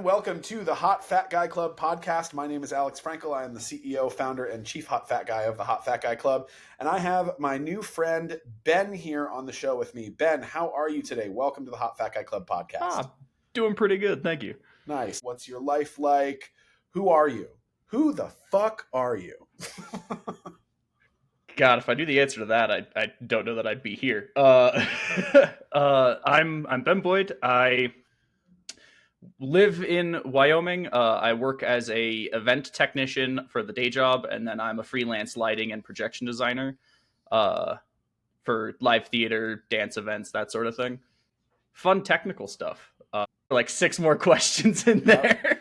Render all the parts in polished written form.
Welcome to the Hot Fat Guy Club podcast. My name is Alex Frankel. I am the CEO, founder, and chief hot fat guy of the Hot Fat Guy Club. And I have my new friend, Ben, here on the show with me. Ben, how are you today? Welcome to the Hot Fat Guy Club podcast. Doing pretty good, thank you. Nice. What's your life like? Who are you? Who the fuck are you? God, if I knew the answer to that, I don't know that I'd be here. I'm Ben Boyd. I live in Wyoming. I work as a event technician for the day job, and then I'm a freelance lighting and projection designer for live theater, dance events, that sort of thing. Fun technical stuff. Like 6 more questions in there.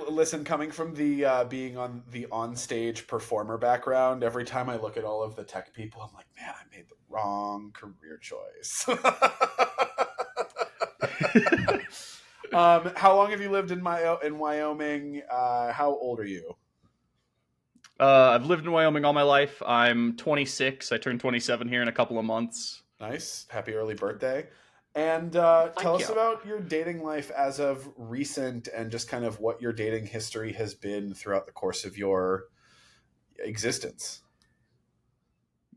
Listen, coming from the being on the onstage performer background, every time I look at all of the tech people, I'm like, man, I made the wrong career choice. How long have you lived in Wyoming? How old are you? I've lived in Wyoming all my life. I'm 26. I turn 27 here in a couple of months. Nice. Happy early birthday. And tell us you. about your dating life as of recent and just kind of what your dating history has been throughout the course of your existence.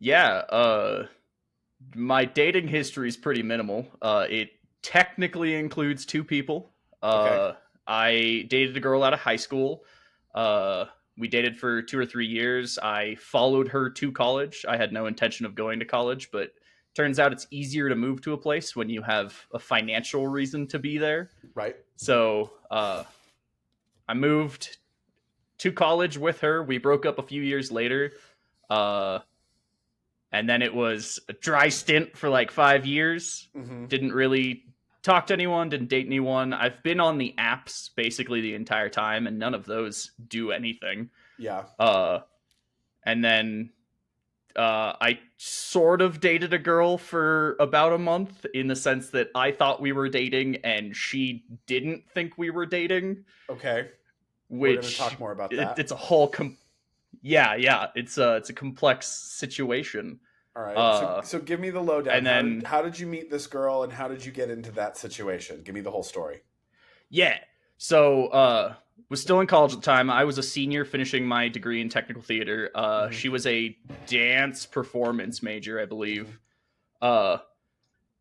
Yeah, my dating history is pretty minimal. It technically includes 2 people. Okay. I dated a girl out of high school. We dated for 2 or 3 years. I followed her to college. I had no intention of going to college, but turns out it's easier to move to a place when you have a financial reason to be there. Right. So I moved to college with her. We broke up a few years later. And then it was a dry stint for like 5 years. Mm-hmm. Didn't really talk to anyone, didn't date anyone. I've been on the apps basically the entire time, and none of those do anything. Yeah. And then I sort of dated a girl for about a month in the sense that I thought we were dating and she didn't think we were dating. Okay. Which we're going to talk more about that. It's a whole it's a complex situation. All right. So give me the lowdown. And then how did you meet this girl and how did you get into that situation? Give me the whole story. Yeah. So was still in college at the time. I was a senior finishing my degree in technical theater. She was a dance performance major, I believe.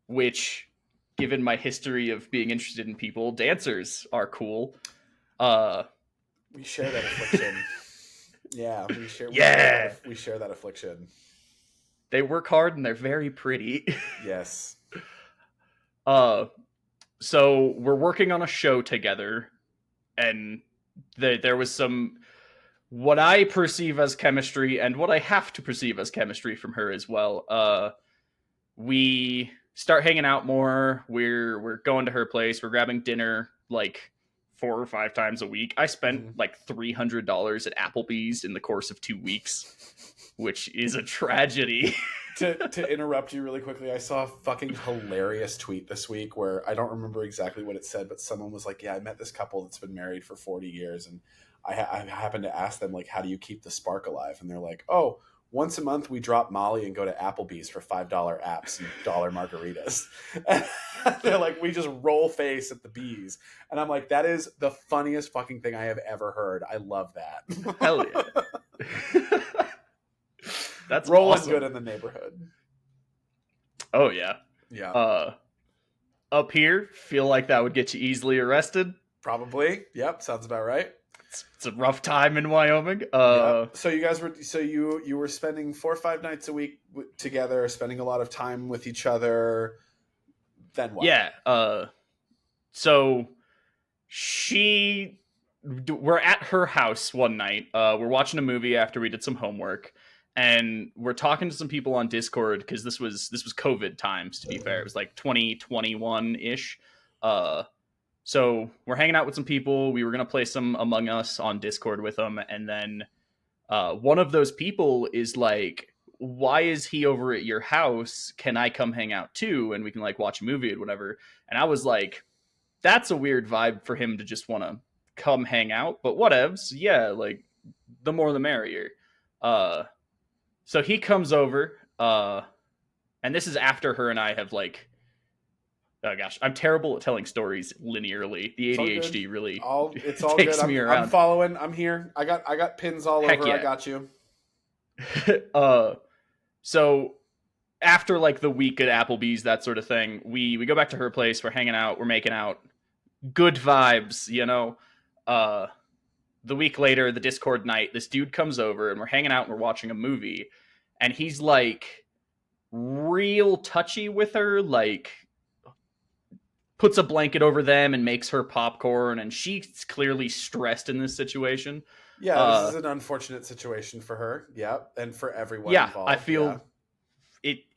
Which, given my history of being interested in people, dancers are cool. We share that affliction. Yeah, we share that affliction. They work hard and they're very pretty. Yes. So we're working on a show together, and there was some what I perceive as chemistry and what I have to perceive as chemistry from her as well. We start hanging out more. We're going to her place. We're grabbing dinner like 4 or 5 times a week. I spent like $300 at Applebee's in the course of 2 weeks, which is a tragedy. To interrupt you really quickly, I saw a fucking hilarious tweet this week where I don't remember exactly what it said, but someone was like, yeah, I met this couple that's been married for 40 years. And I happened to ask them, like, how do you keep the spark alive? And they're like, oh, once a month we drop Molly and go to Applebee's for $5 apps and $1 margaritas. And they're like, we just roll face at the bees. And I'm like, that is the funniest fucking thing I have ever heard. I love that. Hell yeah. That's rolling awesome. Good in the neighborhood. Oh yeah. Yeah. Up here, feel like that would get you easily arrested. Probably. Yep. Sounds about right. It's a rough time in Wyoming. Yep. So you were spending 4 or 5 nights a week together, spending a lot of time with each other. Then what? Yeah. So we're at her house one night. We're watching a movie after we did some homework, and we're talking to some people on Discord because this was COVID times, to be fair. It was like 2021-ish. So we're hanging out with some people. We were going to play some Among Us on Discord with them. And then one of those people is like, why is he over at your house? Can I come hang out too? And we can like watch a movie or whatever. And I was like, that's a weird vibe for him to just want to come hang out. But whatevs. Yeah, like the more the merrier. So he comes over. And this is after her and I have like Oh gosh, I'm terrible at telling stories linearly. The It's all good. ADHD really It's all good. takes me I'm around. following. I'm here. I got pins all Heck over. I yeah. got you. uh, so after like the week at Applebee's, that sort of thing, we go back to her place. We're hanging out. We're making out. Good vibes, you know. Uh, the week later, the Discord night, this dude comes over and we're hanging out and we're watching a movie, and he's like real touchy with her, like puts a blanket over them and makes her popcorn, and she's clearly stressed in this situation. Yeah, this Uh, is an unfortunate situation for her. Yeah, and for everyone yeah, I involved. Yeah. feel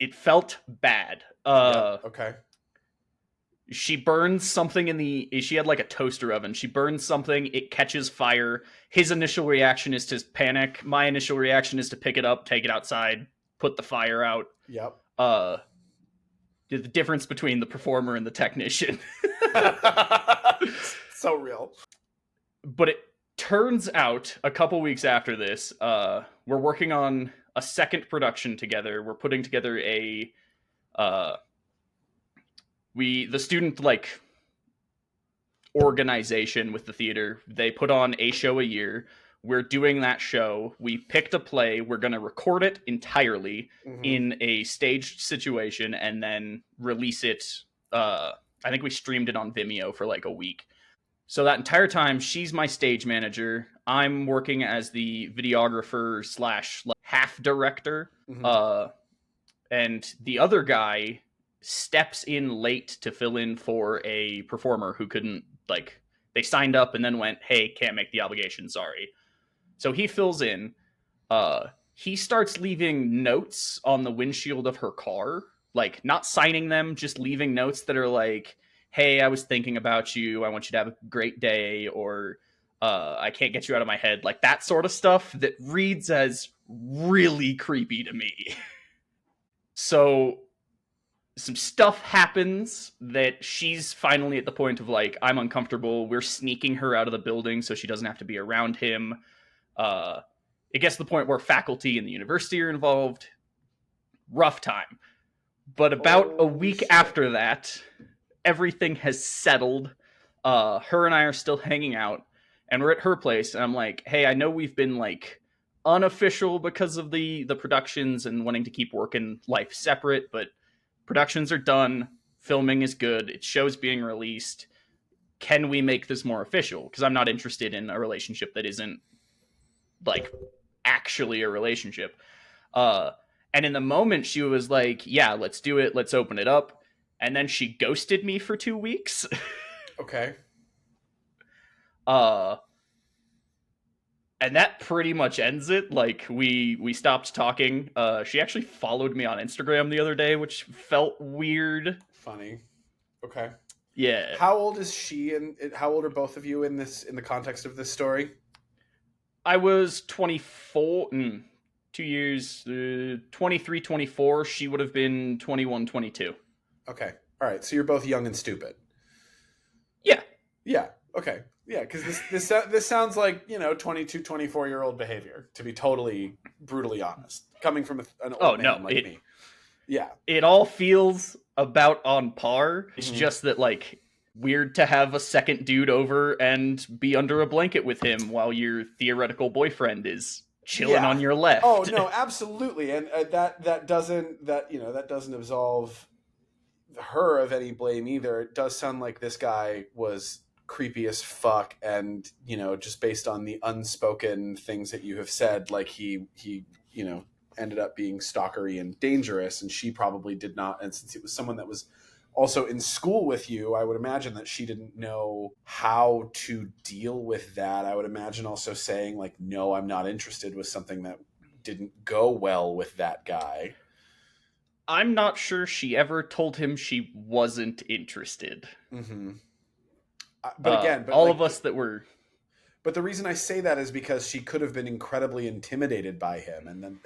it felt bad. Yep. Okay. She burns something in the she had like a toaster oven. She burns something, it catches fire. His initial reaction is to panic. My initial reaction is to pick it up, take it outside, put the fire out. Yep. Uh the difference between the performer and the technician. So real. But it turns out a couple weeks after this, we're working on a second production together. We're putting together a uh the student like organization with the theater. They put on a show a year. We're doing that show. We picked a play. We're going to record it entirely in a staged situation and then release it. I think we streamed it on Vimeo for like a week. So that entire time, she's my stage manager. I'm working as the videographer slash half director. And the other guy steps in late to fill in for a performer who couldn't, like, they signed up and then went, hey, can't make the obligation, sorry. So he fills in. He starts leaving notes on the windshield of her car, like not signing them, just leaving notes that are like, hey, I was thinking about you, I want you to have a great day, or I can't get you out of my head, like that sort of stuff that reads as really creepy to me. So some stuff happens that she's finally at the point of like, I'm uncomfortable. We're sneaking her out of the building so she doesn't have to be around him. It gets to the point where faculty and the university are involved. Rough time. But about a Holy week shit. after that, everything has settled. Her and I are still hanging out, and we're at her place. And I'm like, hey, I know we've been like unofficial because of the productions and wanting to keep work and life separate, but productions are done. Filming is good. It show's being released. Can we make this more official? Because I'm not interested in a relationship that isn't like actually a relationship. Uh, and in the moment, she was like, yeah, let's do it. Let's open it up. And then she ghosted me for 2 weeks. Okay. uh, and that pretty much ends it. Like we stopped talking. She actually followed me on Instagram the other day, which felt weird. Funny. Okay. Yeah. How old is she and how old are both of you in the context of this story? I was 24, 2 years, 23, 24. She would have been 21, 22. Okay. All right. So you're both young and stupid. Yeah. Yeah. Okay. Yeah, because this sounds like 22, 24-year-old behavior. To be totally brutally honest, coming from an old man like me. Yeah. It all feels about on par. It's Mhm. just that like weird to have a second dude over and be under a blanket with him while your theoretical boyfriend is chilling on your left. Oh no, absolutely, and that doesn't absolve her of any blame either. It does sound like this guy was creepy as fuck, and just based on the unspoken things that you have said, like he ended up being stalkery and dangerous, and she probably did not. And since it was someone that was also in school with you, I would imagine that she didn't know how to deal with that. I would imagine also saying like, no, I'm not interested, was something that didn't go well with that guy. I'm not sure she ever told him she wasn't interested. Mm-hmm. But again, all of us that were. But the reason I say that is because she could have been incredibly intimidated by him, and then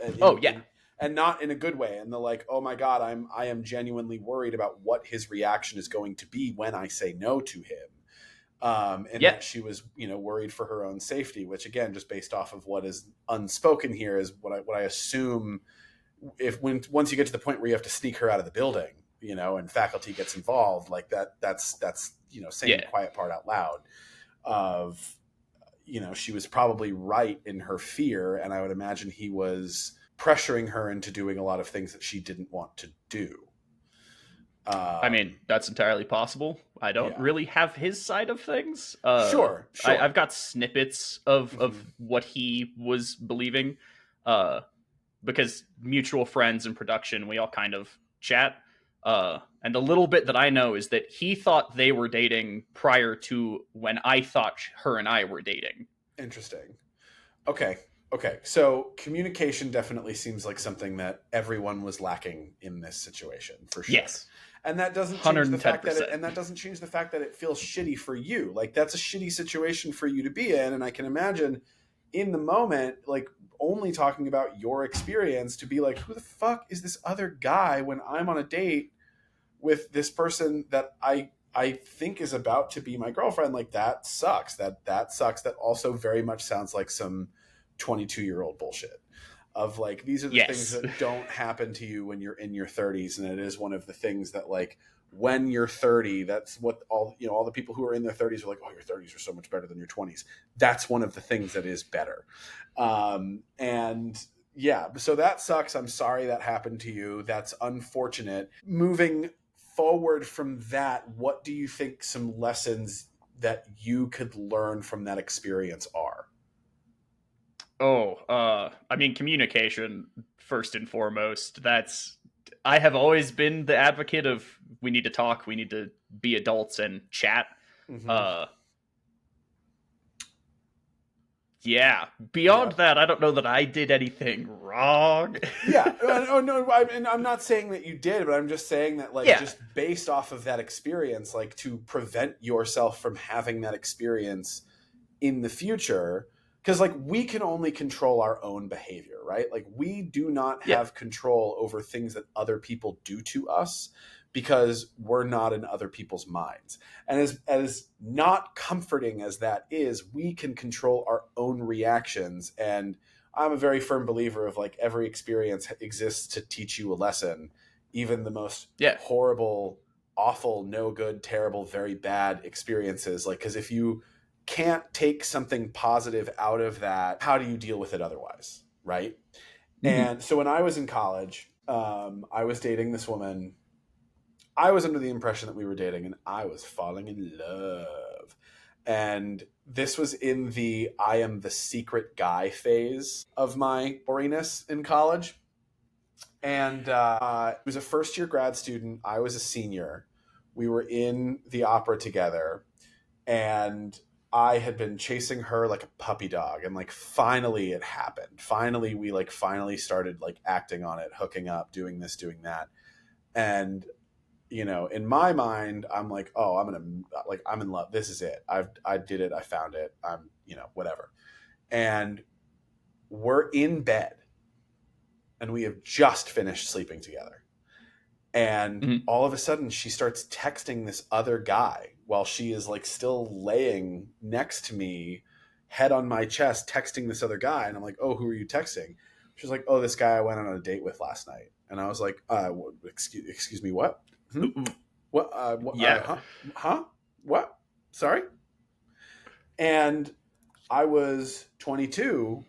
and not in a good way. And they're like, oh my god, I am genuinely worried about what his reaction is going to be when I say no to him. That she was worried for her own safety, which again, just based off of what is unspoken here, is what I assume. Once you get to the point where you have to sneak her out of the building, and faculty gets involved, like that's saying the Yeah. quiet part out loud of, she was probably right in her fear, and I would imagine he was pressuring her into doing a lot of things that she didn't want to do. I mean, that's entirely possible. I don't Yeah. really have his side of things. Sure, I've sure. got snippets of Hmm. what he was believing, uh, because mutual friends in production, we all kind of chat. And the little bit that I know is that he thought they were dating prior to when I thought her and I were dating. Interesting. Okay. Okay. So communication definitely seems like something that everyone was lacking in this situation for sure. Yes, And that doesn't change the fact that 110%. it feels shitty for you. Like that's a shitty situation for you to be in. And I can imagine in the moment, like only talking about your experience to be like, who the fuck is this other guy when I'm on a date with this person that I think is about to be my girlfriend? Like that sucks. That sucks. That also very much sounds like some 22-year-old bullshit of like, these are the things Yes. that don't happen to you when you're in your 30s, and it is one of the things that, like, when you're 30, that's what all the people who are in their 30s are like, oh, your 30s are so much better than your 20s. That's one of the things that is better. And yeah, so that sucks. I'm sorry that happened to you. That's unfortunate. Moving forward from that, what do you think some lessons that you could learn from that experience are? Oh, I mean, communication first and foremost. I have always been the advocate of we need to talk, we need to be adults and chat. Mm-hmm. Uh, yeah. Beyond Yep. that, I don't know that I did anything wrong. Yeah. Oh no. And I'm not saying that you did, but I'm just saying that, like, Yeah. just based off of that experience, like, to prevent yourself from having that experience in the future, because, like, we can only control our own behavior, right? Like, we do not Yeah. have control over things that other people do to us because we're not in other people's minds. And as not comforting as that is, we can control our own reactions. And I'm a very firm believer of, like, every experience exists to teach you a lesson, even the most Yeah. horrible, awful, no good, terrible, very bad experiences. Like, because if you can't take something positive out of that, how do you deal with it otherwise, right? Mhm. And so when I was in college, I was dating this woman. I was under the impression that we were dating, and I was falling in love. And this was in the I am the secret guy phase of my boriness in college. And he was a first year grad student. I was a senior. We were in the opera together, and I had been chasing her like a puppy dog, and, like, finally it happened. Finally we, like, finally started, like, acting on it, hooking up, doing this, doing that. And in my mind, I'm like, oh, I'm in love. This is it. I did it. I found it. I'm, whatever. And we're in bed, and we have just finished sleeping together. And Mhm. all of a sudden she starts texting this other guy while she is, like, still laying next to me, head on my chest, texting this other guy. And I'm like, oh, who are you texting? She's like, oh, this guy I went on a date with last night. And I was like, excuse me, what? Hmm? What? Yeah. Huh? What? Sorry. And I was 22.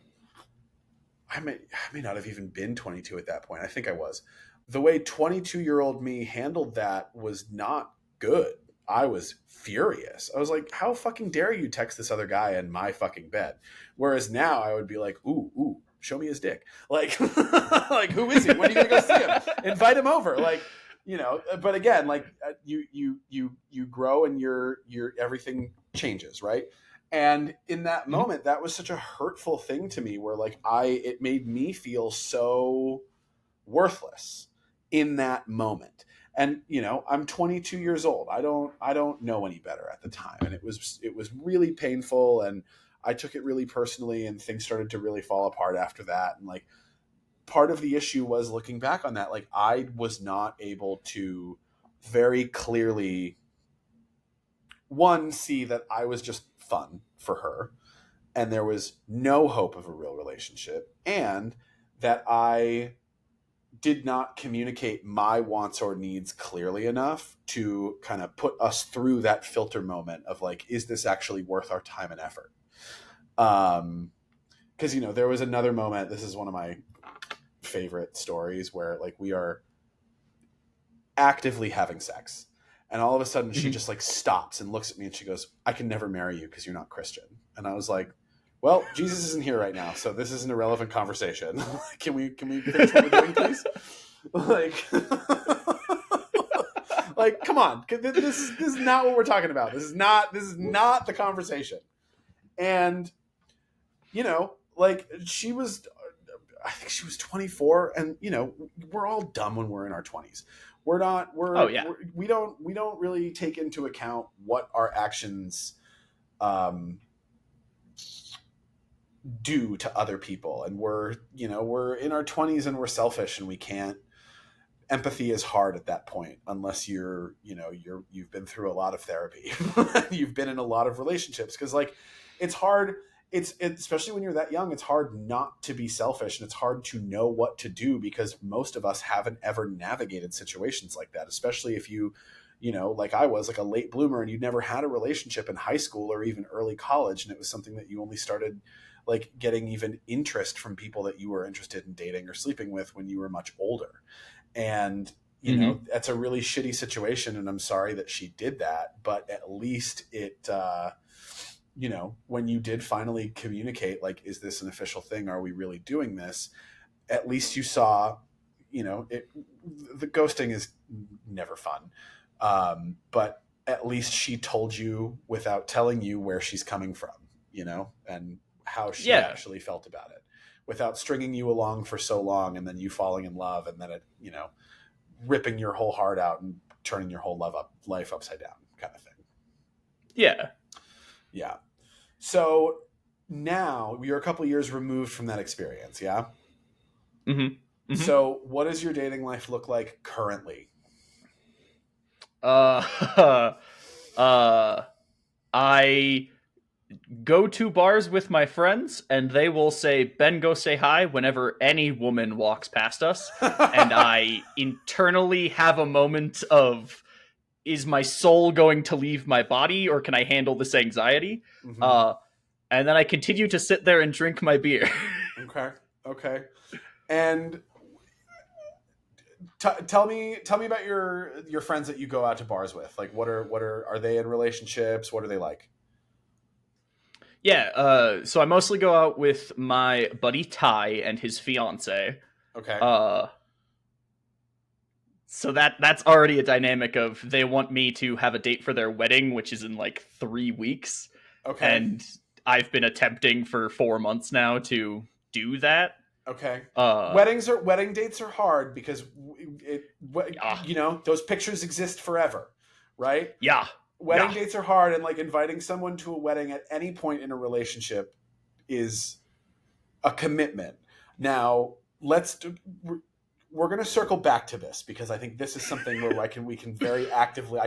I may not have even been 22 at that point. I think I was. The way 22-year-old me handled that was not good. I was furious. I was like, how fucking dare you text this other guy in my fucking bed? Whereas now I would be like, ooh, show me his dick. Like, like, who is he? When are you gonna go see him? Invite him over. Like, but again, like, you grow, and your everything changes, right? And in that Mhm. moment, that was such a hurtful thing to me, where, like, it made me feel so worthless in that moment. And I'm 22 years old. I don't know any better at the time, and it was really painful, and I took it really personally, and things started to really fall apart after that. And, like, part of the issue was, looking back on that, like, I was not able to very clearly, one, see that I was just fun for her, and there was no hope of a real relationship, and that I did not communicate my wants or needs clearly enough to kind of put us through that filter moment of like, is this actually worth our time and effort? Because, you know, there was another moment, this is one of my favorite stories, where like we are actively having sex, and all of a sudden she just like stops and looks at me and she goes, I can never marry you because you're not Christian. And I was like, well, Jesus isn't here right now, so this is an irrelevant conversation. Can we finish what we're doing, please? Like, like, come on, this is not what we're talking about. This is not the conversation. And, you know, like, I think she was 24, and, you know, we're all dumb when we're in our 20s. We don't really take into account what our actions do to other people. And we're in our 20s and we're selfish, and we can't, empathy is hard at that point unless you've been through a lot of therapy. You've been in a lot of relationships, because like it's hard. It's especially when you're that young, it's hard not to be selfish, and it's hard to know what to do, because most of us haven't ever navigated situations like that, especially if you know, like I was like a late bloomer and you'd never had a relationship in high school or even early college, and it was something that you only started like getting even interest from people that you were interested in dating or sleeping with when you were much older. And, you know, that's a really shitty situation, and I'm sorry that she did that, but at least it, you know, when you did finally communicate, like, is this an official thing? Are we really doing this? At least you saw, you know, the ghosting is never fun. But at least she told you without telling you where she's coming from, you know, and how she actually felt about it, without stringing you along for so long and then you falling in love, and then it, you know, ripping your whole heart out and turning your whole life upside down kind of thing. Yeah. Yeah. So now you're a couple years removed from that experience. Yeah. So what does your dating life look like currently? I go to bars with my friends, and they will say, Ben, go say hi whenever any woman walks past us. And I internally have a moment of, is my soul going to leave my body, or can I handle this anxiety? And then I continue to sit there and drink my beer. Okay. And tell me about your friends that you go out to bars with. Like, what are they in relationships? What are they like? Yeah, so I mostly go out with my buddy Ty and his fiance. Okay. So that's already a dynamic of, they want me to have a date for their wedding, which is in like 3 weeks. Okay. And I've been attempting for 4 months now to do that. Okay. Wedding dates are hard because you know, those pictures exist forever, right? Yeah. Wedding dates are hard, and like inviting someone to a wedding at any point in a relationship is a commitment. Now, we're going to circle back to this, because I think this is something where I can very actively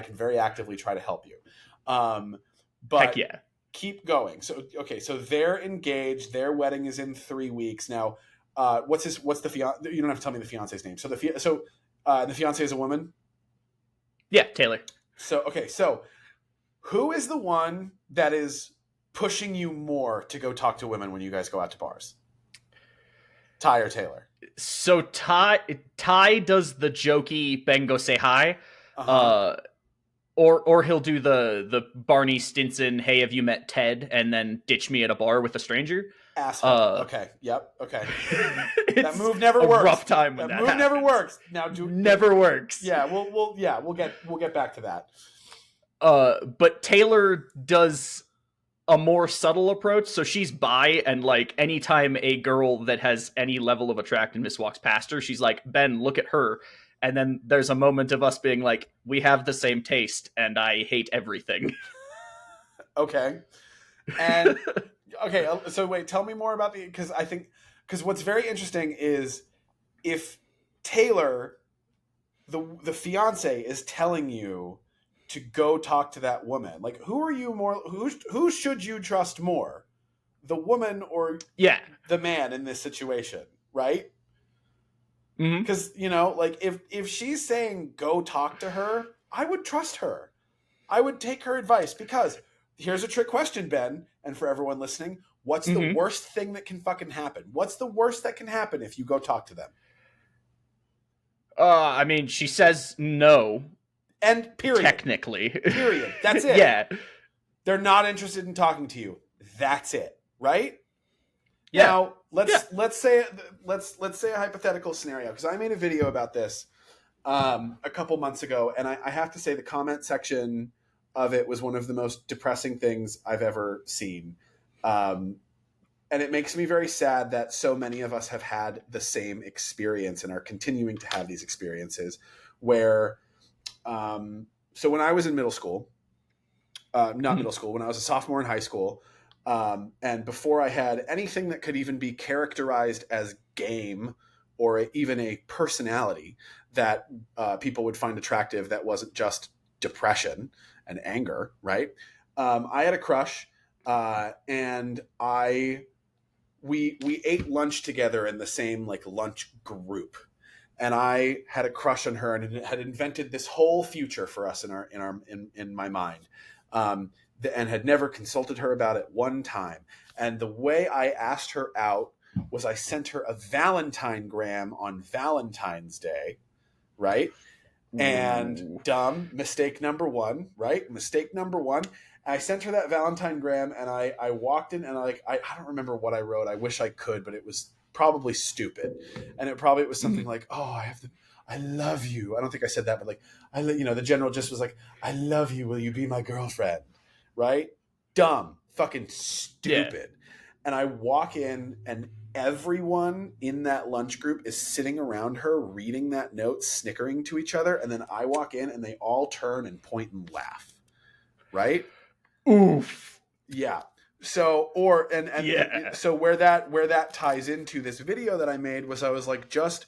try to help you. But heck yeah. Keep going. So, okay, so they're engaged. Their wedding is in 3 weeks. Now, what's the fiance? You don't have to tell me the fiance's name. So the fiance is a woman? Yeah, Taylor. So, okay, so who is the one that is pushing you more to go talk to women when you guys go out to bars? Ty or Taylor? So Ty does the jokey Ben, go say hi. Or he'll do the Barney Stinson, hey, have you met Ted? And then ditch me at a bar with a stranger. Asshole. Okay. Yep. Okay. That move never works. Rough time when that move happens. Never works. Now never works. Yeah. We'll get back to that. But Taylor does a more subtle approach. So she's bi, and like anytime a girl that has any level of attractiveness walks past her, she's like, Ben, look at her. And then there's a moment of us being like, we have the same taste, and I hate everything. Okay. And okay, so wait, tell me more about because what's very interesting is if Taylor, the fiance, is telling you to go talk to that woman, like, who should you trust more, the woman or the man in this situation, right? Mm-hmm. Because, you know, like if she's saying go talk to her, I would trust her. I would take her advice because here's a trick question, Ben, and for everyone listening, what's the Mm-hmm. worst thing that can fucking happen? What's the worst that can happen if you go talk to them? I mean, she says no, And period. technically. Period. That's it. Yeah. They're not interested in talking to you. That's it, right? Yeah. Now, Yeah. let's say a hypothetical scenario because I made a video about this a couple months ago, and I have to say the comment section of it was one of the most depressing things I've ever seen. Um, and it makes me very sad that so many of us have had the same experience and are continuing to have these experiences where so when I was in middle school, not middle school, when I was a sophomore in high school, and before I had anything that could even be characterized as game or even a personality that people would find attractive that wasn't just depression and anger, right? I had a crush, and we ate lunch together in the same like lunch group, and I had a crush on her and had invented this whole future for us in my mind, and had never consulted her about it one time. And the way I asked her out was I sent her a Valentine gram on Valentine's Day, right? And Ooh. dumb mistake number one, right? Mistake number one. I sent her that Valentine gram, and I walked in, and I don't remember what I wrote. I wish I could, but it was probably stupid, and it was something like, "Oh, I love you." I don't think I said that, but like, the general just was like, "I love you. Will you be my girlfriend?" Right? Dumb, fucking Yeah. stupid. And I walk in, and everyone in that lunch group is sitting around her reading that note, snickering to each other, and then I walk in and they all turn and point and laugh, right? Oof. Yeah. So or and Yeah. so where that ties into this video that I made was I was like, just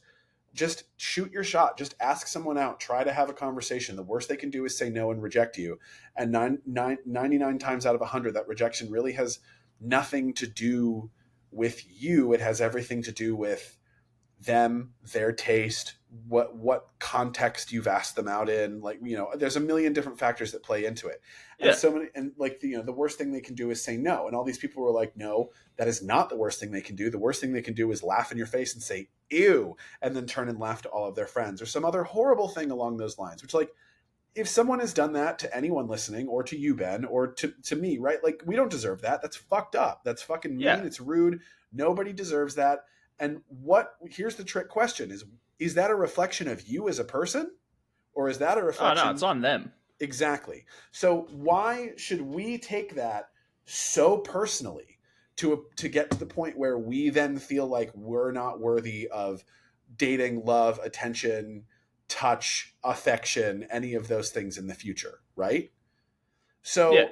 shoot your shot, just ask someone out, try to have a conversation. The worst they can do is say no and reject you, and 99 times out of 100 that rejection really has nothing to do with you. It has everything to do with them, their taste, what context you've asked them out in. Like, there's a million different factors that play into it. And Yeah. so many, and like, the worst thing they can do is say no. And all these people were like, no, that is not the worst thing they can do. The worst thing they can do is laugh in your face and say, ew, and then turn and laugh to all of their friends or some other horrible thing along those lines, which, like, if someone has done that to anyone listening or to you, Ben, or to me, right? Like, we don't deserve that. That's fucked up. That's fucking Yeah. mean. It's rude. Nobody deserves that. And here's the trick question is that a reflection of you as a person, or is that a Oh no, it's reflection? on them. Exactly. So why should we take that so personally to get to the point where we then feel like we're not worthy of dating, love, attention, touch, affection, any of those things in the future, right? Yeah. So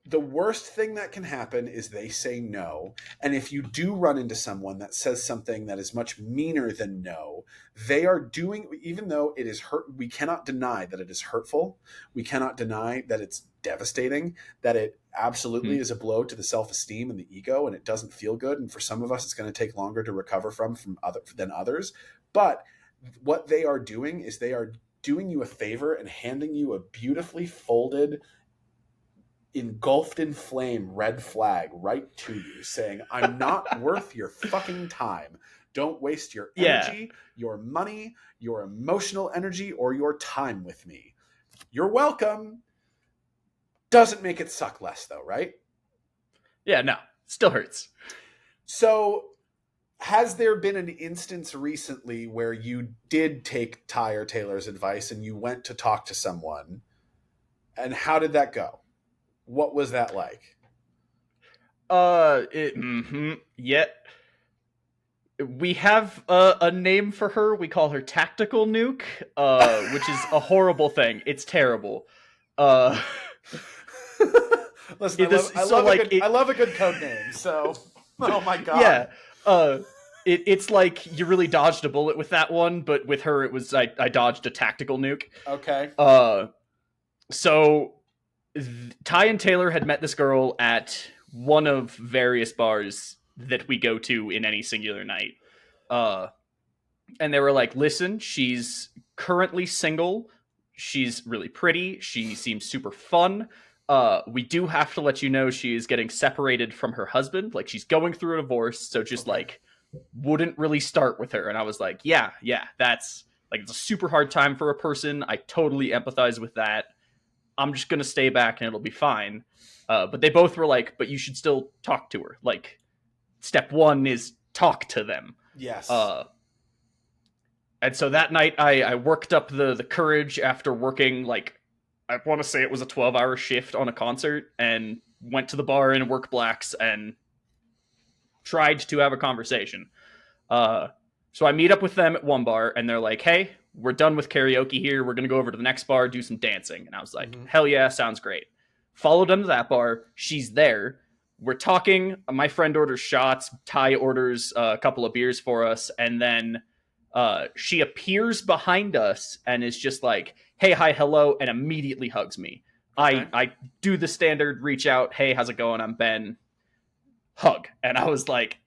the worst thing that can happen is they say no. And if you do run into someone that says something that is much meaner than no, they are doing, even though it is hurt, we cannot deny that it is hurtful. We cannot deny that it's devastating, that it absolutely Hmm. is a blow to the self-esteem and the ego, and it doesn't feel good. And for some of us, it's going to take longer to recover than others. But what they are doing is they are doing you a favor and handing you a beautifully folded, engulfed in flame red flag right to you, saying, I'm not worth your fucking time. Don't waste your Yeah. energy, your money, your emotional energy, or your time with me. You're welcome. Doesn't make it suck less, though, right? Yeah. No, still hurts. So, has there been an instance recently where you did take Ty or Taylor's advice and you went to talk to someone? And how did that go? What was that like? Yet we have a name for her. We call her Tactical Nuke, which is a horrible thing. It's terrible. Uh, Listen, this so like I it. love a good code name. So, oh my god. Yeah. Uh, it's like you really dodged a bullet with that one, but with her, it was I dodged a tactical nuke. Okay. Uh, so Ty and Taylor had met this girl at one of various bars that we go to in any singular night. Uh, and they were like, listen, she's currently single. She's really pretty. She seems super fun. We do have to let you know she is getting separated from her husband. Like, she's going through a divorce, so just Okay. like wouldn't really start with her. And I was like, yeah, that's like, it's a super hard time for a person. I totally empathize with that. I'm just gonna stay back and it'll be fine. But they both were like, but you should still talk to her. Like, step one is talk to them. Yes. Uh, and so that night, I worked up the courage after working, like, I want to say it was a 12-hour shift on a concert, and went to the bar in work blacks and tried to have a conversation. Uh, so I meet up with them at one bar, and they're like, "Hey, we're done with karaoke here. We're gonna go over to the next bar, do some dancing." And I was like, Mm-hmm. "Hell yeah, sounds great." Followed them to that bar. She's there. We're talking. My friend orders shots. Ty orders a couple of beers for us, and then she appears behind us and is just like, "Hey, hi, hello," and immediately hugs me. Okay. I do the standard reach out. "Hey, how's it going? I'm Ben." Hug, and I was like,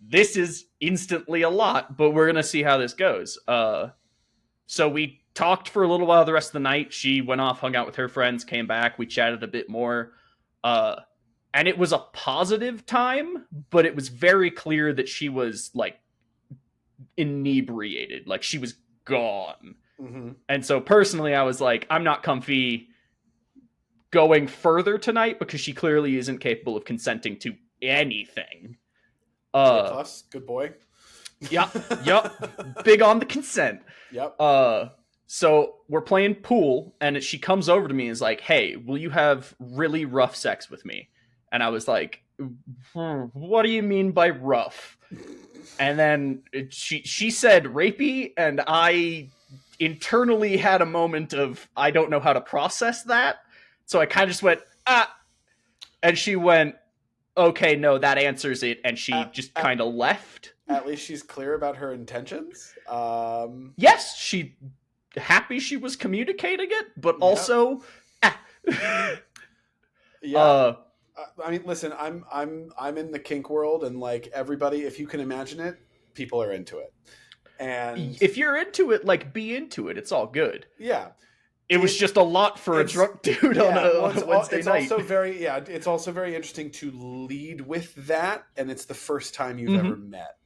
this is instantly a lot, but we're gonna see how this goes. So we talked for a little while the rest of the night. She went off, hung out with her friends, came back. We chatted a bit more, uh, and it was a positive time, but it was very clear that she was like inebriated, like she was gone. Mm-hmm. And so personally, I was like, I'm not comfy going further tonight because she clearly isn't capable of consenting to anything. A Uh, plus, good boy. Yep. Big on the consent. Yep. So we're playing pool, and she comes over to me and is like, "Hey, will you have really rough sex with me?" And I was like, "What do you mean by rough?" And then she said rapey, and I internally had a moment of I don't know how to process that. So I kind of just went, ah, and she went, okay, no, that answers it, and she At, just at, kind of left. at least she's clear about her intentions. Yes, she happy she was communicating it, but Yeah. also, Yeah. uh, I mean, listen, I'm in the kink world, and like everybody, if you can imagine it, people are into it. And if you're into it, like, be into it. It's all good. yeah, It was just a lot for a it's drunk dude yeah. on a Wednesday It's night. also very It's also very interesting to lead with that, and it's the first time you've ever met.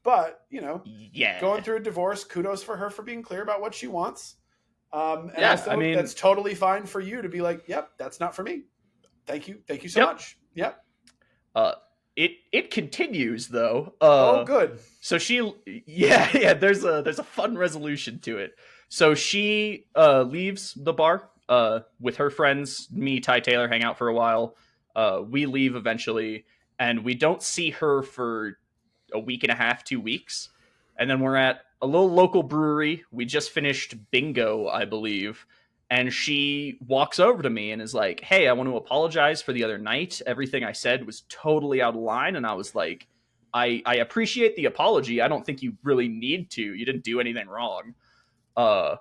But Yeah, going through a divorce, kudos for her for being clear about what she wants. And yeah. also, I mean, that's totally fine for you to be like, "Yep, that's not for me. Thank you so yep. much." Yep. Uh, it continues though. Oh, good. So she, yeah. There's a fun resolution to it. So she leaves the bar with her friends. Me, Ty Taylor, hang out for a while. We leave eventually, and we don't see her for a week and a half, 2 weeks, and then we're at a little local brewery. We just finished bingo, I believe. And she walks over to me and is like, "Hey, I want to apologize for the other night. Everything I said was totally out of line." And I was like, I appreciate the apology. I don't think you really need to. You didn't do anything wrong. Uh,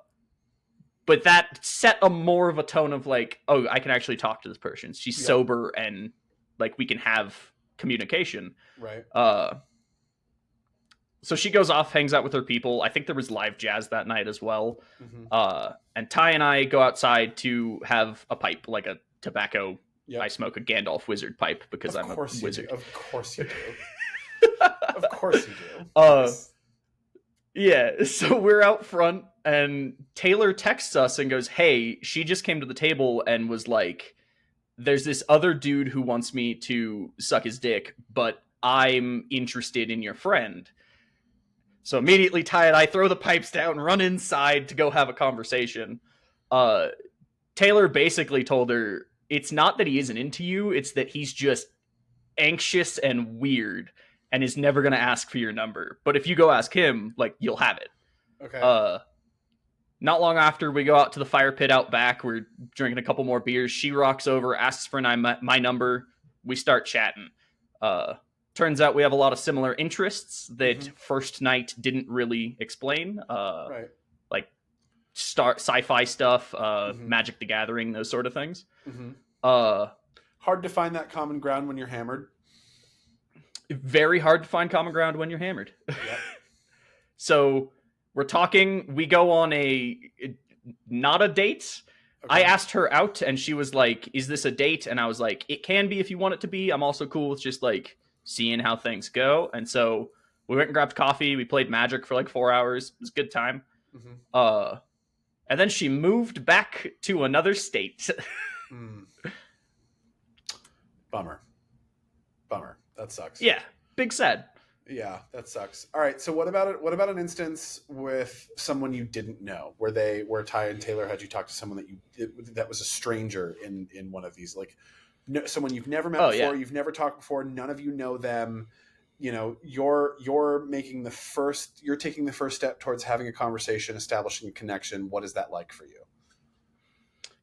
but that set a more of a tone of like, oh, I can actually talk to this person. She's Yep. sober, and like, we can have communication. Right. So she goes off, hangs out with her people. I think there was live jazz that night as well. Mm-hmm. And Ty and I go outside to have a pipe, like a tobacco. Yep. I smoke a Gandalf wizard pipe because I'm a wizard. Of course you do. Of course you do. Nice. Yeah, so we're out front, and Taylor texts us and goes, "Hey, she just came to the table and was like, there's this other dude who wants me to suck his dick, but I'm interested in your friend." So immediately Ty and I throw the pipes down, run inside to go have a conversation. Uh, Taylor basically told her, it's not that he isn't into you, it's that he's just anxious and weird and is never going to ask for your number. But if you go ask him, like, you'll have it. Okay. Not long after, we go out to the fire pit out back. We're drinking a couple more beers. She rocks over, asks for my number. We start chatting. Turns out we have a lot of similar interests that first night didn't really explain. Right. Like sci-fi stuff, Magic the Gathering, those sort of things. Mm-hmm. Hard to find that common ground when you're hammered. Very hard to find common ground when you're hammered. Yep. So We're talking. We go on not a date. I Okay. asked her out, and she was like, "Is this a date?" And I was like, "It can be if you want it to be. I'm also cool with just like seeing how things go." And so we went and grabbed coffee. We played Magic for like 4 hours. It was a good time. Mm-hmm. Uh, and then she moved back to another state. Mm. Bummer. Bummer. That sucks. Yeah, big sad. Yeah, that sucks. All right. So what about it? What about an instance with someone you didn't know, where Ty and Taylor had you talk to someone that was a stranger in one of these, like no, someone you've never met Oh before, yeah, you've never talked before, none of you know them. You know, you're taking the first step towards having a conversation, establishing a connection. What is that like for you?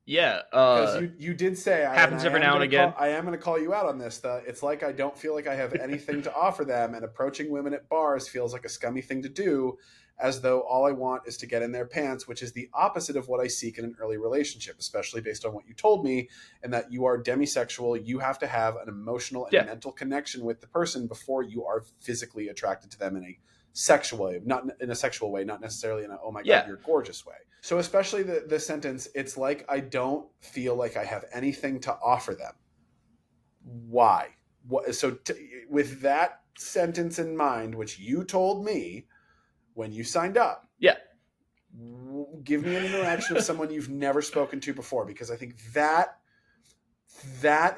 yeah. Because you did say Happens every now and again. I am gonna call you out on this. It's like I don't feel like I have anything to offer them, and approaching women at bars feels like a scummy thing to do, as though all I want is to get in their pants, which is the opposite of what I seek in an early relationship, especially based on what you told me, and that you are demisexual. You have to have an emotional and Yeah, mental connection with the person before you are physically attracted to them in a sexual way, not in a sexual way, not necessarily in a, oh my God, yeah. you're gorgeous way. So especially the sentence, it's like I don't feel like I have anything to offer them. Why? With that sentence in mind, which you told me when you signed up, Yeah. give me an interaction of someone you've never spoken to before, because I think that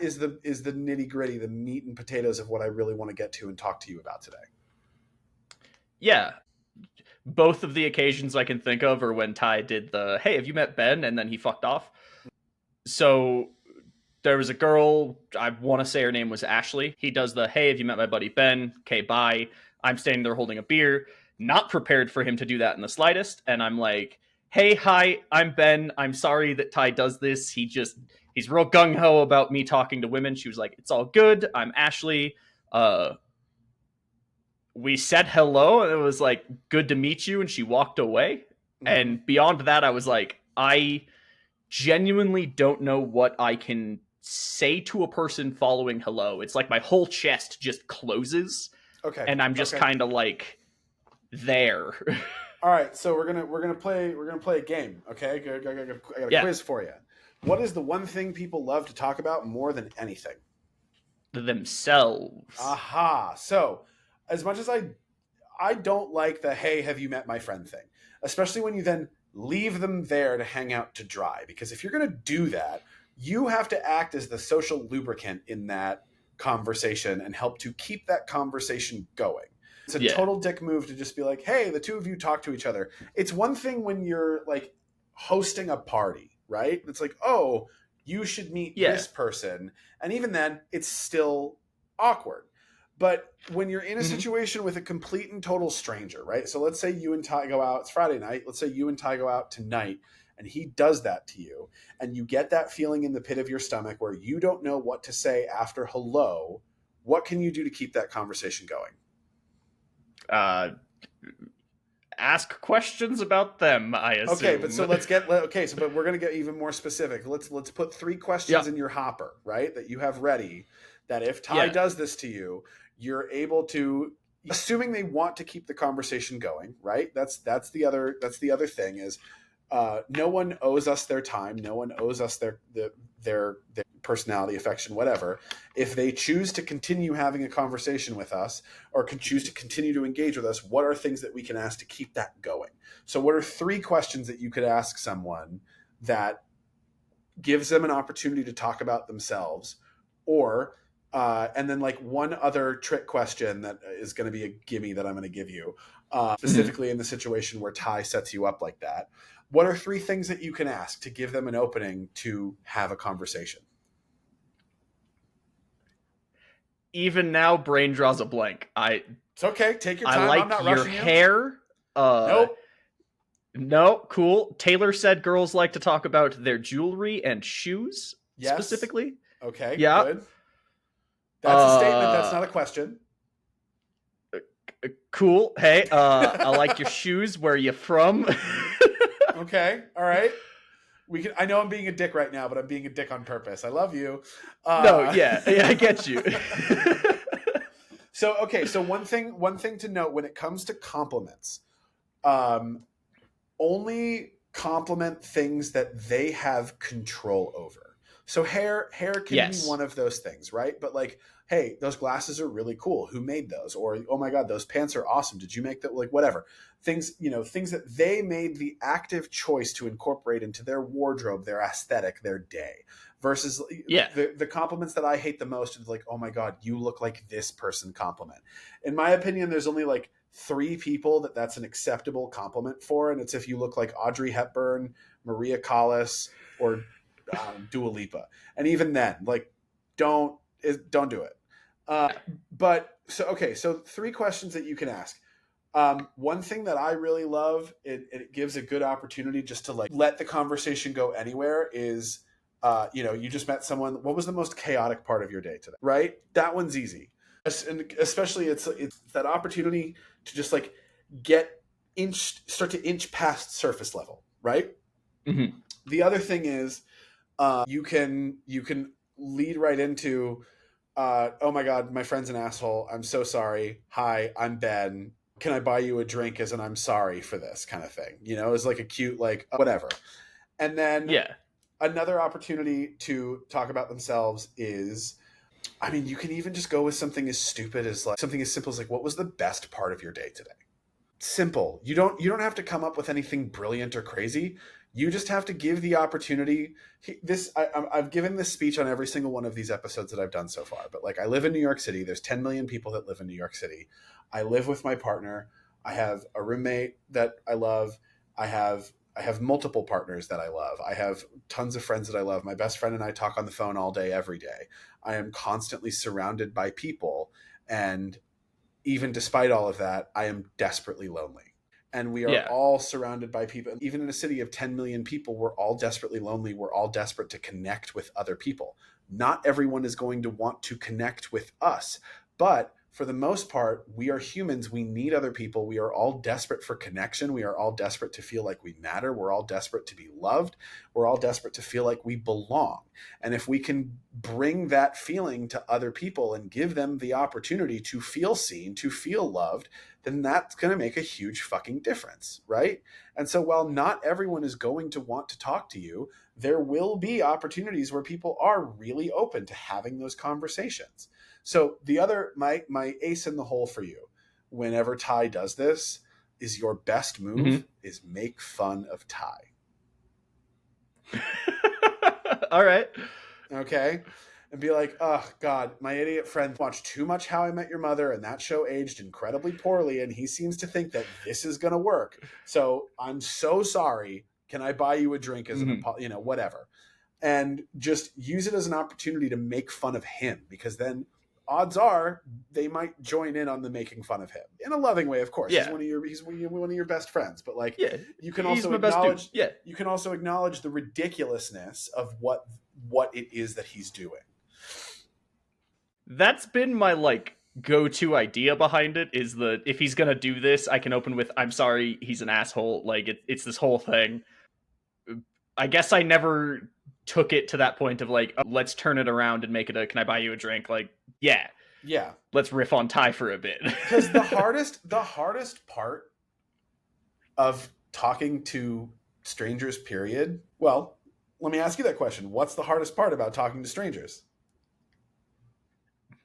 is the nitty gritty, the meat and potatoes of what I really want to get to and talk to you about today. Yeah. Both of the occasions I can think of are when Ty did the, "Hey, have you met Ben?" and then he fucked off. So there was a girl, I want to say her name was Ashley. He does the, "Hey, have you met my buddy Ben? Okay, bye." I'm standing there holding a beer, not prepared for him to do that in the slightest. And I'm like, "Hey, hi, I'm Ben. I'm sorry that Ty does this. He's real gung ho about me talking to women." She was like, "It's all good. I'm Ashley." We said hello, and it was like, "Good to meet you." And she walked away. Mm-hmm. And beyond that, I was like, I genuinely don't know what I can say to a person following hello. It's like my whole chest just closes, Okay. and I'm just Okay. kind of like there. All right, so we're gonna play a game. Okay, I got a Yeah, quiz for you. What is the one thing people love to talk about more than anything? themselves. Aha. So, as much as I don't like the "hey, have you met my friend" thing, especially when you then leave them there to hang out to dry, because if you're going to do that, you have to act as the social lubricant in that conversation and help to keep that conversation going. It's a Yeah, total dick move to just be like, "Hey, the two of you talk to each other." It's one thing when you're like hosting a party, right? It's like, "Oh, you should meet yeah, this person." And even then, it's still awkward. But when you're in a hmm, situation with a complete and total stranger, right? So let's say you and Ty go out, it's Friday night. Let's say you and Ty go out tonight and he does that to you, and you get that feeling in the pit of your stomach where you don't know what to say after hello. What can you do to keep that conversation going? uh, ask questions about them, I Okay, but assume. so but we're going to get even more specific. Let's put three questions Yeah, in your hopper, right? That you have ready, that if Ty yeah, does this to you, you're able to, assuming they want to keep the conversation going, right? That's the other thing is, no one owes us their time. No one owes us their personality, affection, whatever. If they choose to continue having a conversation with us or can choose to continue to engage with us, what are things that we can ask to keep that going? So what are three questions that you could ask someone that gives them an opportunity to talk about themselves, or and then like one other trick question that is going to be a gimme that I'm going to give you, mhm. specifically in the situation where Ty sets you up like that. What are three things that you can ask to give them an opening to have a conversation? Even now, brain draws a blank. It's okay. Take your I time. I'm like not your rushing you. hair. Nope. No, cool. Taylor said girls like to talk about their jewelry and shoes Yes. specifically. Okay. Yeah. Good. That's a statement. That's Uh not a question. cool. Hey, I like your shoes. Where you from? Okay. All right. We can. I know I'm being a dick right now, but I'm being a dick on purpose. I love you. No, Uh, yeah, I get you. so okay. So one thing to note when it comes to compliments, um, only compliment things that they have control over. So hair can be Yes. one of those things, right? But like, hey, those glasses are really cool. Who made those? Or oh my god, those pants are awesome. Did you make that? Like whatever. Things, things that they made the active choice to incorporate into their wardrobe, their aesthetic, their day. Versus Yeah. the compliments that I hate the most is like, oh my god, you look like this person compliment. In my opinion, there's only like three people that's an acceptable compliment for, and it's if you look like Audrey Hepburn, Maria Callas, or Dua Lipa. And even then, like, don't do it. But so okay, so three questions that you can ask. One thing that I really love, it gives a good opportunity just to like let the conversation go anywhere. Is you just met someone. What was the most chaotic part of your day today? Right, that one's easy, and especially it's that opportunity to just like start to inch past surface level. Right. Mm-hmm. The other thing is, you can lead right into, oh my god, my friend's an asshole. I'm so sorry. Hi, I'm Ben. Can I buy you a drink as an I'm sorry for this kind of thing? It's like a cute, like, whatever. And then Yeah. another opportunity to talk about themselves is, I mean, you can even just go with something as stupid as like something as simple as like, what was the best part of your day today? Simple. You don't have to come up with anything brilliant or crazy. You just have to give the opportunity. I've given this speech on every single one of these episodes that I've done so far. But like, I live in New York City. There's 10 million people that live in New York City. I live with my partner. I have a roommate that I love. I have multiple partners that I love. I have tons of friends that I love. My best friend and I talk on the phone all day, every day. I am constantly surrounded by people, and even despite all of that, I am desperately lonely. And we are Yeah. all surrounded by people. Even in a city of 10 million people, we're all desperately lonely. We're all desperate to connect with other people. Not everyone is going to want to connect with us, but for the most part, we are humans. We need other people. We are all desperate for connection. We are all desperate to feel like we matter. We're all desperate to be loved. We're all desperate to feel like we belong. And if we can bring that feeling to other people and give them the opportunity to feel seen, to feel loved, then that's going to make a huge fucking difference, right? And so while not everyone is going to want to talk to you, there will be opportunities where people are really open to having those conversations. So the other, my ace in the hole for you, whenever Ty does this, is your best move is make fun of Ty. All right. Okay? And be like, oh god, my idiot friend watched too much How I Met Your Mother, and that show aged incredibly poorly, and he seems to think that this is gonna work. So I'm so sorry. Can I buy you a drink as an whatever? And just use it as an opportunity to make fun of him, because then odds are they might join in on the making fun of him in a loving way. Of course, Yeah. he's one of your best friends, but like, Yeah. you can He's also my best dude. acknowledge Yeah. you can also acknowledge the ridiculousness of what it is that he's doing. That's been my like go-to idea behind it, is that if he's gonna do this, I can open with I'm sorry, he's an asshole. Like it's this whole thing. I guess I never took it to that point of like, oh, let's turn it around and make it a can I buy you a drink? Like, yeah. Let's riff on Ty for a bit. Because the hardest part of talking to strangers, period. Well, let me ask you that question. What's the hardest part about talking to strangers?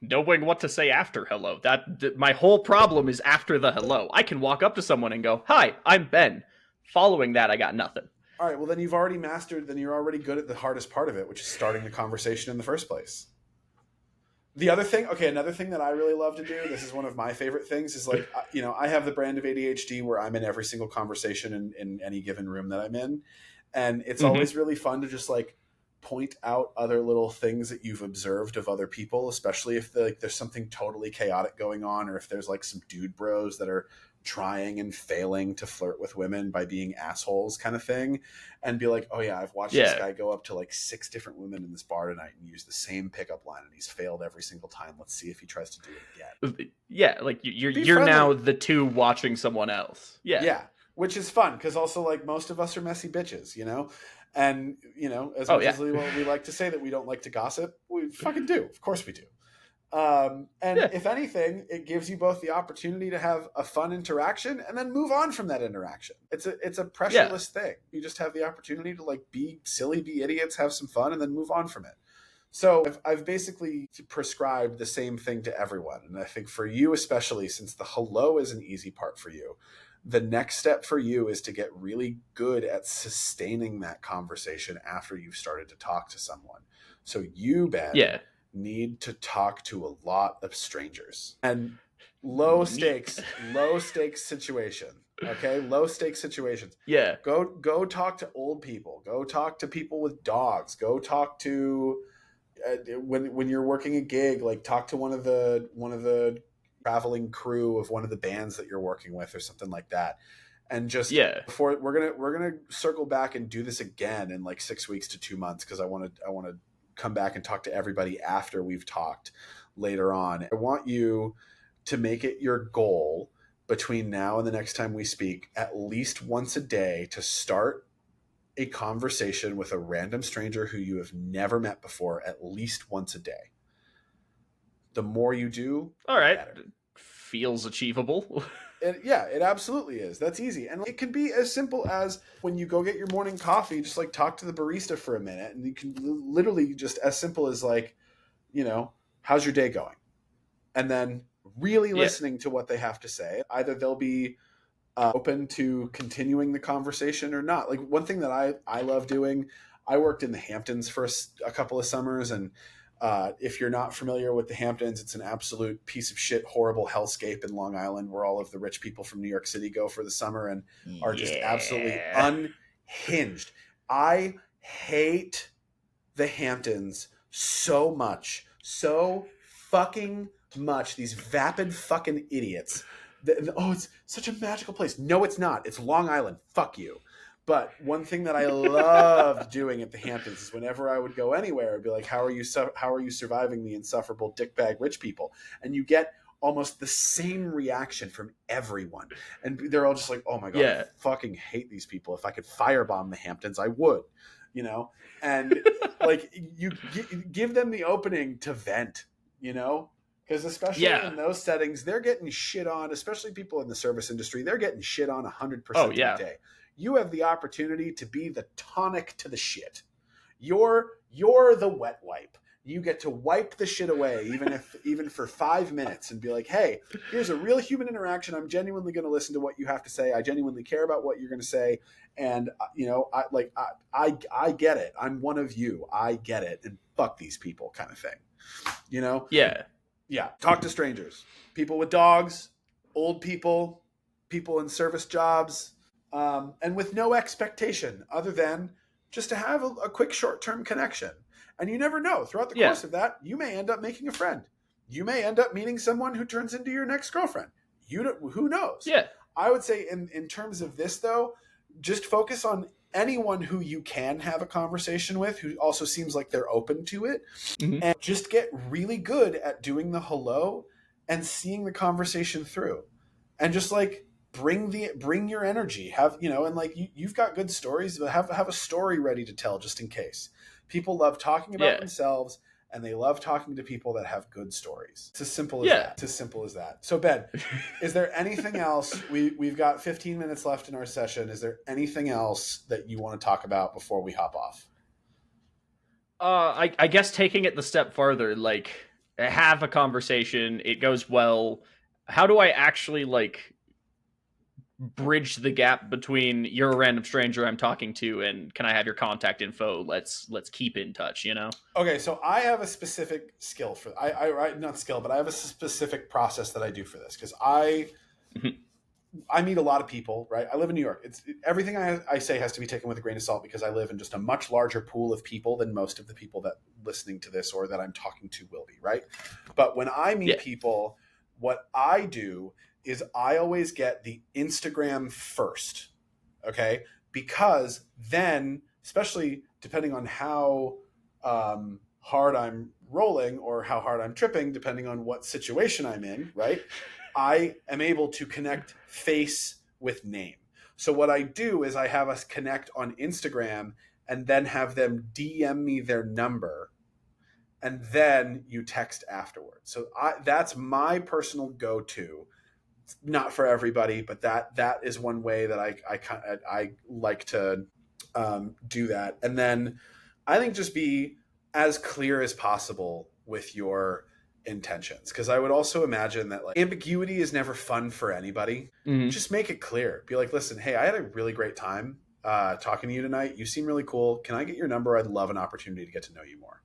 Knowing what to say after hello. That my whole problem is after the hello. I can walk up to someone and go, "Hi, I'm Ben." Following that, I got nothing. All right, well then you're already good at the hardest part of it, which is starting the conversation in the first place. Another thing that I really love to do, this is one of my favorite things, is like, I have the brand of ADHD where I'm in every single conversation in any given room that I'm in. And it's always really fun to just like point out other little things that you've observed of other people, especially if there's something totally chaotic going on, or if there's like some dude bros that are trying and failing to flirt with women by being assholes kind of thing, and be like, oh yeah, I've watched this guy go up to like 6 different women in this bar tonight and use the same pickup line, and he's failed every single time. Let's see if he tries to do it again. Yeah, like you're now the two watching someone else. Yeah, which is fun, because also like most of us are messy bitches, and as much as we like to say that we don't like to gossip, we fucking do. Of course we do. And Yeah. if anything, it gives you both the opportunity to have a fun interaction and then move on from that interaction. It's a Yeah. pressureless thing. You just have the opportunity to like be silly, be idiots, have some fun, and then move on from it. So I've basically prescribed the same thing to everyone. And I think for you, especially since the hello is an easy part for you, the next step for you is to get really good at sustaining that conversation after you've started to talk to someone. So you, Ben, Yeah. need to talk to a lot of strangers and Neat. low stakes situation. Okay. Low stakes situations. Yeah. Go talk to old people, go talk to people with dogs, go talk to when you're working a gig, like talk to one of the traveling crew of one of the bands that you're working with or something like that. And just Yeah. before we're gonna circle back and do this again in like 6 weeks to 2 months, because I want to come back and talk to everybody after we've talked later on. I want you to make it your goal between now and the next time we speak, at least once a day, to start a conversation with a random stranger who you have never met before at least once a day. The more you do, All the right. better. Feels achievable. Yeah, it absolutely is. That's easy. And it can be as simple as when you go get your morning coffee, just like talk to the barista for a minute. And you can literally just as simple as like, how's your day going? And then really Yeah. listening to what they have to say. Either they'll be open to continuing the conversation or not. Like one thing that I love doing, I worked in the Hamptons for a couple of summers, and if you're not familiar with the Hamptons, it's an absolute piece of shit, horrible hellscape in Long Island, where all of the rich people from New York City go for the summer and are just absolutely Yeah. unhinged. I hate the Hamptons so much, so fucking much. These vapid fucking idiots. Oh, it's such a magical place. No, it's not. It's Long Island. Fuck you. But one thing that I loved doing at the Hamptons is whenever I would go anywhere, I'd be like, "How are you surviving the insufferable dickbag rich people?" And you get almost the same reaction from everyone, and they're all just like, "Oh my god, I Yeah. fucking hate these people. If I could firebomb the Hamptons, I would." And like you give them the opening to vent, because especially Yeah. in those settings, they're getting shit on, especially people in the service industry, they're getting shit on Oh 100% of the yeah. day. You have the opportunity to be the tonic to the shit. You're the wet wipe. You get to wipe the shit away, even for 5 minutes, and be like, "Hey, here's a real human interaction. I'm genuinely going to listen to what you have to say. I genuinely care about what you're going to say, and I get it. I'm one of you. I get it, and fuck these people," kind of thing. You know, Yeah. yeah. Talk to strangers, people with dogs, old people, people in service jobs, and with no expectation other than just to have a quick short-term connection. And you never know, throughout the Yeah. course of that, you may end up making a friend. You may end up meeting someone who turns into your next girlfriend. Who knows? Yeah. I would say in terms of this though, just focus on anyone who you can have a conversation with, who also seems like they're open to it, Mhm. and just get really good at doing the hello and seeing the conversation through, and just like bring your energy, have and like you've got good stories, but have a story ready to tell just in case. People love talking about Yeah. themselves, and they love talking to people that have good stories. It's as simple as Yeah. that. It's as simple as that. So Ben, is there anything else? We've got 15 minutes left in our session. Is there anything else that you want to talk about before we hop off? I guess taking it the step farther, like have a conversation, it goes well. How do I actually like bridge the gap between you're a random stranger I'm talking to and can I have your contact info? Let's keep in touch, you know? Okay, so I have a specific skill for I not skill, but I have a specific process that I do for this, because I meet a lot of people, right? I live in New York. Everything I say has to be taken with a grain of salt, because I live in just a much larger pool of people than most of the people that listening to this or that I'm talking to will be, right? But when I meet Yeah. people, what I do is I always get the Instagram first, okay? Because then, especially depending on how hard I'm rolling or how hard I'm tripping, depending on what situation I'm in, right? I am able to connect face with name. So what I do is I have us connect on Instagram and then have them DM me their number, and then you text afterwards. So that's my personal go-to. It's not for everybody, but that is one way that I like to do that. And then I think just be as clear as possible with your intentions, because I would also imagine that like ambiguity is never fun for anybody. Just make it clear. Be like, listen, hey, I had a really great time talking to you tonight. You seem really cool. Can I get your number? I'd love an opportunity to get to know you more.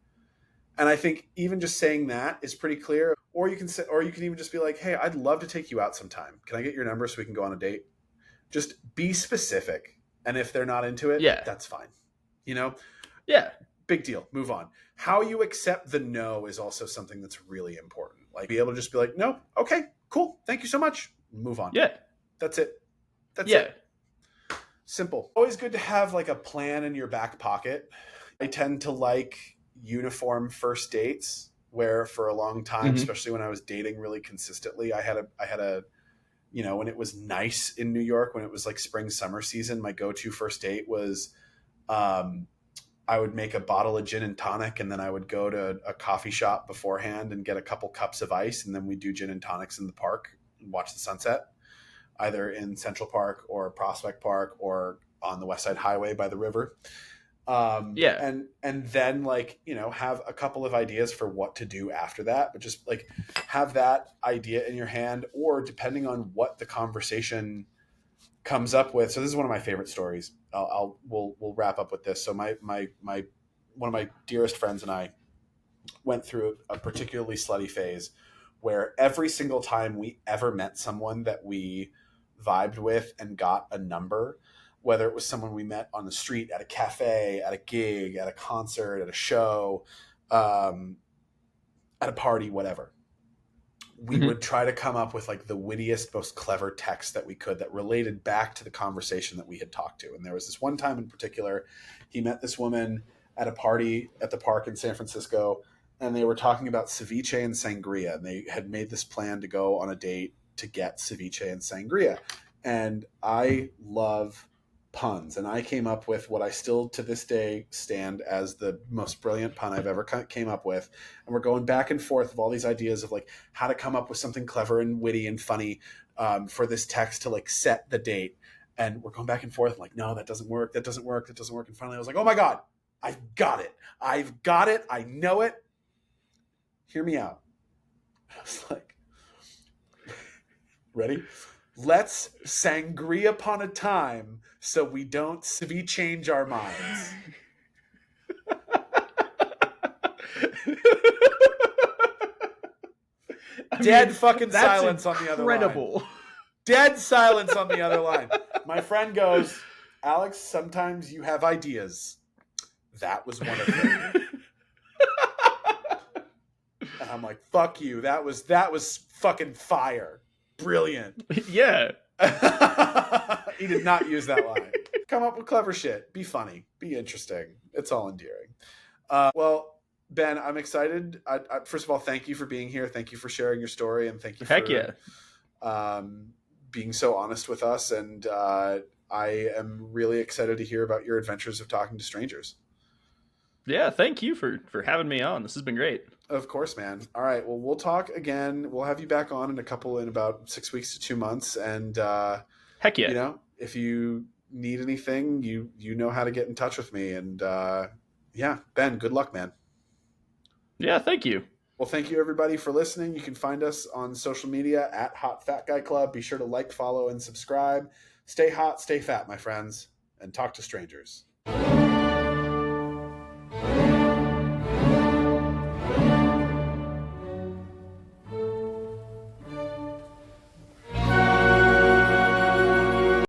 And I think even just saying that is pretty clear. Or you can say, or you can even just be like, hey, I'd love to take you out sometime. Can I get your number so we can go on a date? Just be specific. And if they're not into it, that's fine. You know? Yeah. Big deal. Move on. How you accept the no is also something that's really important. Like, be able to just be like, no, okay, cool. Thank you so much. Move on. Yeah. That's it. That's it. Simple. Always good to have like a plan in your back pocket. I tend to like uniform first dates, where for a long time, especially when I was dating really consistently, I had a you know, when it was nice in New York, when it was like spring summer season, my go-to first date was I would make a bottle of gin and tonic, and then I would go to a coffee shop beforehand and get a couple cups of ice, and then we'd do gin and tonics in the park and watch the sunset, either in Central Park or Prospect Park or on the West Side Highway by the river. And then like, you know, have a couple of ideas for what to do after that, but just like have that idea in your hand, or depending on what the conversation comes up with. So this is one of my favorite stories. We'll wrap up with this. So my one of my dearest friends and I went through a particularly slutty phase where every single time we ever met someone that we vibed with and got a number, whether it was someone we met on the street, at a cafe, at a gig, at a concert, at a show, at a party, whatever, we would try to come up with like the wittiest, most clever text that we could that related back to the conversation that we had talked to. And there was this one time in particular, he met this woman at a party at the park in San Francisco, and they were talking about ceviche and sangria. And they had made this plan to go on a date to get ceviche and sangria. And I love puns, and I came up with what I still to this day stand as the most brilliant pun I've ever came up with. And we're going back and forth of all these ideas of like how to come up with something clever and witty and funny for this text to like set the date. And we're going back and forth like, no, that doesn't work. That doesn't work. That doesn't work. And finally I was like, oh my God, I've got it. I've got it. I know it. Hear me out. I was like, ready? Let's sangria upon a time so we don't change our minds. Dead fucking silence on the other line. Dead silence on the other line. My friend goes, Alex, sometimes you have ideas. That was one of them. And I'm like, fuck you. That was fucking fire. Brilliant. Yeah. He did not use that line. Come up with clever shit. Be funny. Be interesting. It's all endearing. Well, Ben, I'm excited. First of all, thank you for being here. Thank you for sharing your story, and thank you for being so honest with us. And I am really excited to hear about your adventures of talking to strangers. Yeah, thank you for having me on. This has been great. Of course, man. All right. Well, we'll talk again. We'll have you back on in about 6 weeks to 2 months. And heck yeah. You know, if you need anything, you know how to get in touch with me. And yeah, Ben, good luck, man. Yeah, thank you. Well, thank you everybody for listening. You can find us on social media at Hot Fat Guy Club. Be sure to like, follow, and subscribe. Stay hot, stay fat, my friends, and talk to strangers.